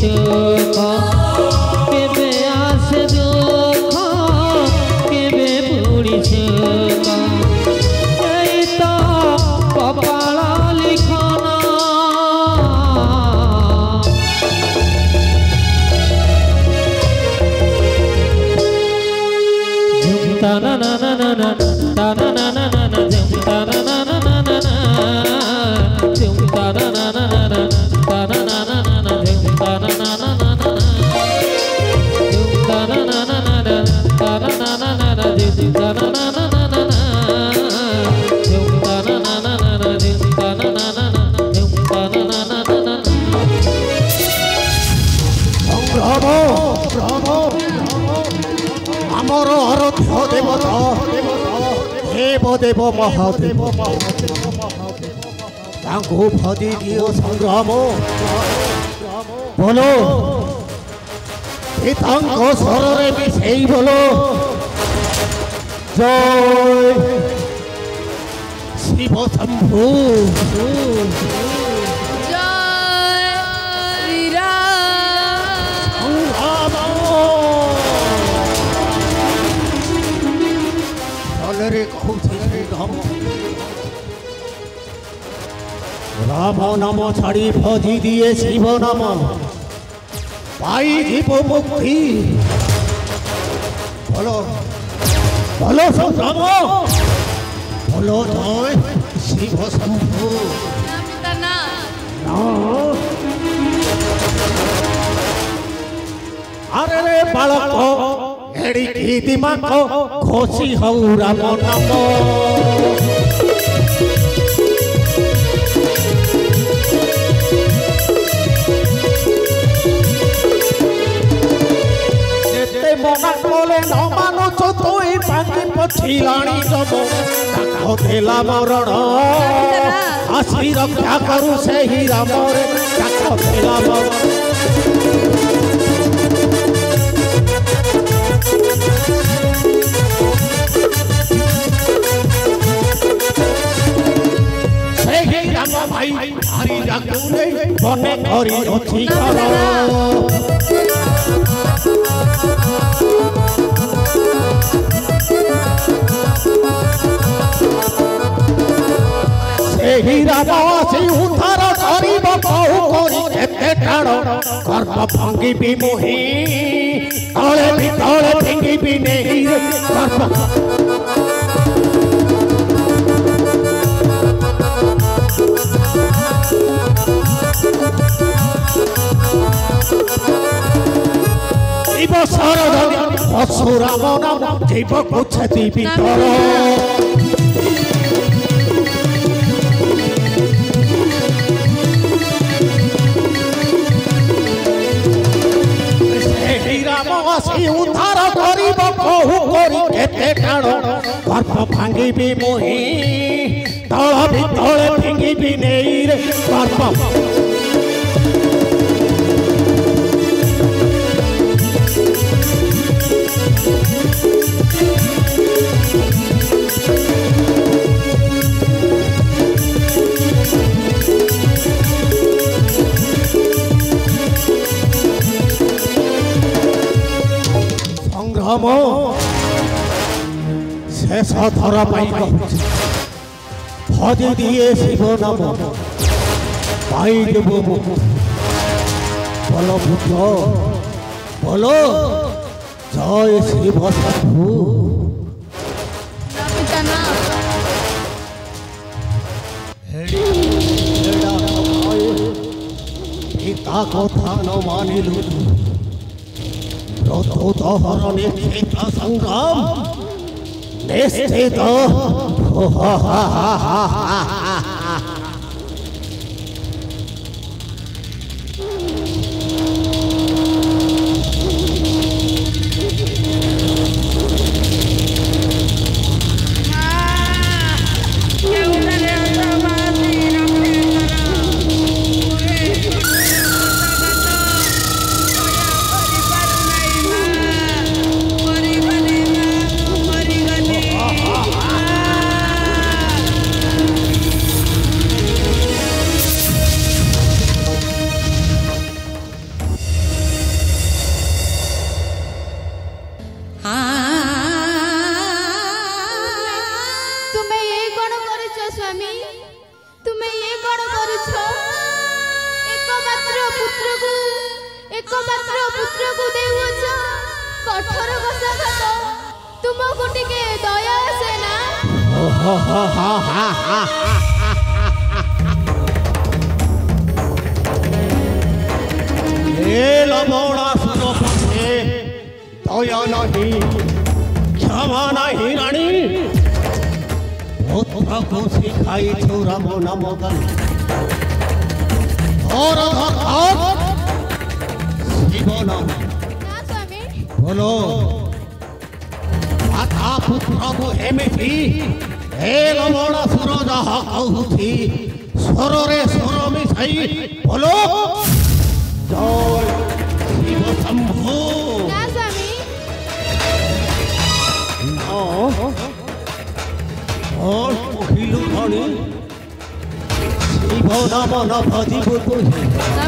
सुख केबे आसे दुख केबे पुरी सुख एई तो कपाल लिखन झुमता ना ना ना ना ना ना ना ना ना ना झुमता ना ना ना ना ना झुमता ना ना ना ना ना ना ना ना ना झुमता ना ना ना ना ना झुमता ना ना ना ना ना ना ना ना ना झुमता ना ना ना ना ना झुमता ना ना ना ना ना झुमता ना ना ना ना झुमता ना ना ना ना ना ब्रह्म ब्रह्म आमर आराध्य देवता देवदेव महादेव तांको भजी दियो संग्राम बोलो तांको स्वरे मिसेई बोलो जय शिव शंभु राम नाम छाड़ी भजी दिए शिव नाम पाई जीव मुक्ति बोलो बोलो संग्राम बोलो जय शिव शंभु अरे रे बालक एड़ी की दिमाग खोसी हऊ राम नाम मना बोले न मानुछ तुई भांगी पछिलाणी जब ताको देला मरण आसी रक्षा करू से ही राम रे ताको देला मरण से ही राम भाई हरि जागुने बने करी अछि कर रामसी उद्धार करिब बहु करी केते टाण गर्भ भंगी भी मोहि तले भी तले भंगी भी नहीं गर्भ शिव शरण परशुराम नाम जीव को क्षति भीतर उद्धार करिब बहु करी केते टाण गर्भ भांगी भी मोहि तल भी तले भांगी भी नहीं रे गर्भ शेष थर भजी दिए शिव नाम पाई देव बोलो बुद्ध बोलो जय शिव शंभु पिता कथा न मानिलु हरणे क्षेत्र संग्राम निश्चित एकमात्र पुत्र को देउछ कठोर कसाघात तुमको टिके दया आसे ना लवणासुर पक्षे दया नहीं क्षमा नहीं रानी पुत्र को सिखाई छु राम नाम और शिव नाम ना स्वामी बोलो माता पुत्र को एमिति हे लवणासुर जहा कहूथी स्वर रे स्वर मिसाई बोलो जय शिव शंभो ना स्वामी और कहिलु धनी शिव नाम न भजिबु तुझे